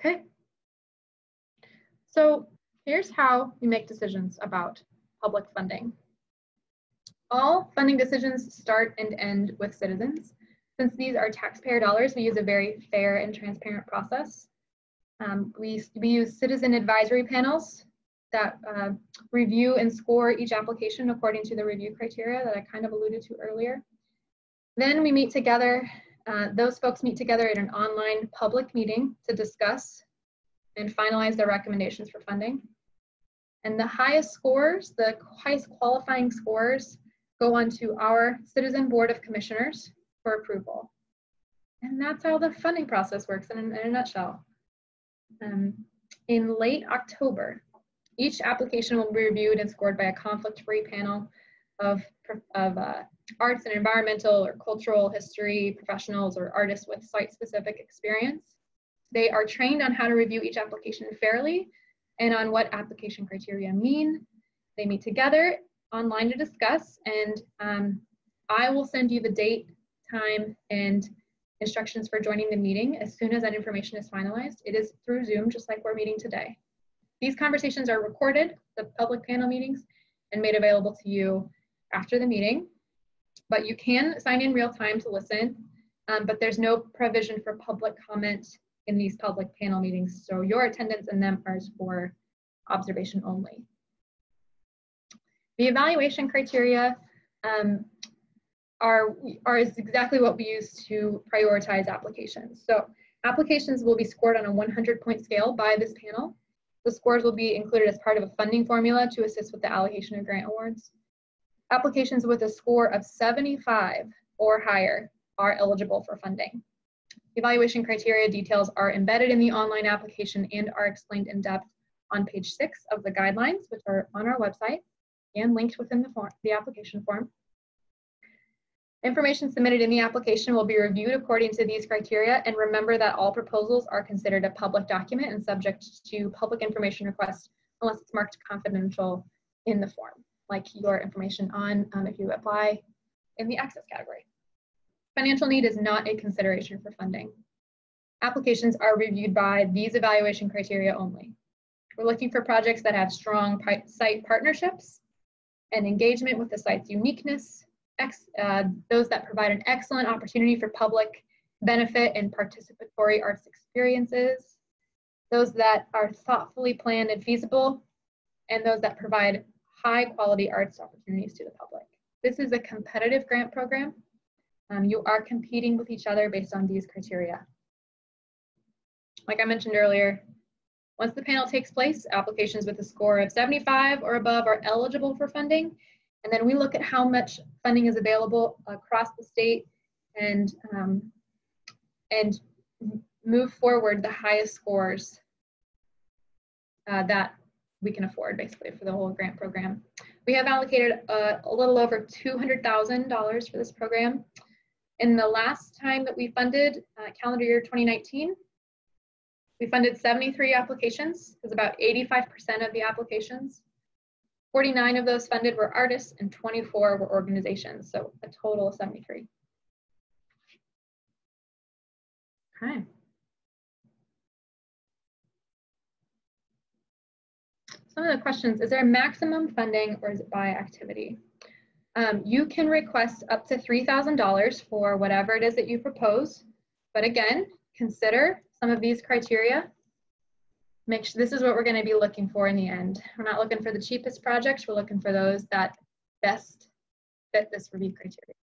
Okay. So here's how we make decisions about public funding. All funding decisions start and end with citizens. Since these are taxpayer dollars, we use a very fair and transparent process. We use citizen advisory panels that review and score each application according to the review criteria that I kind of alluded to earlier. Then we meet together, those folks meet together at an online public meeting to discuss and finalize their recommendations for funding. And the highest scores, the highest qualifying scores, go on to our Citizen Board of Commissioners for approval. And that's how the funding process works in a nutshell. In late October, each application will be reviewed and scored by a conflict-free panel of arts and environmental or cultural history professionals or artists with site-specific experience. They are trained on how to review each application fairly and on what application criteria mean. They meet together online to discuss, and I will send you the date, time, and instructions for joining the meeting as soon as that information is finalized. It is through Zoom, just like we're meeting today. These conversations are recorded, the public panel meetings, and made available to you after the meeting, but you can sign in real time to listen, but there's no provision for public comment in these public panel meetings, so your attendance in them is for observation only. The evaluation criteria is exactly what we use to prioritize applications. So applications will be scored on a 100-point scale by this panel. The scores will be included as part of a funding formula to assist with the allocation of grant awards. Applications with a score of 75 or higher are eligible for funding. Evaluation criteria details are embedded in the online application and are explained in depth on page 6 of the guidelines, which are on our website and linked within the application form. Information submitted in the application will be reviewed according to these criteria, and remember that all proposals are considered a public document and subject to public information request unless it's marked confidential in the form, like your information on if you apply in the access category. Financial need is not a consideration for funding. Applications are reviewed by these evaluation criteria only. We're looking for projects that have strong site partnerships and engagement with the site's uniqueness, those that provide an excellent opportunity for public benefit and participatory arts experiences, those that are thoughtfully planned and feasible, and those that provide high quality arts opportunities to the public. This is a competitive grant program. You are competing with each other based on these criteria. Like I mentioned earlier, once the panel takes place, applications with a score of 75 or above are eligible for funding. And then we look at how much funding is available across the state and move forward the highest scores that we can afford, basically, for the whole grant program. We have allocated a little over $200,000 for this program. In the last time that we funded, calendar year 2019, we funded 73 applications. It was about 85% of the applications. 49 of those funded were artists and 24 were organizations, so a total of 73. Okay. Some of the questions, is there a maximum funding or is it by activity? You can request up to $3,000 for whatever it is that you propose, but again, consider some of these criteria. Make sure this is what we're going to be looking for in the end. We're not looking for the cheapest projects, we're looking for those that best fit this review criteria.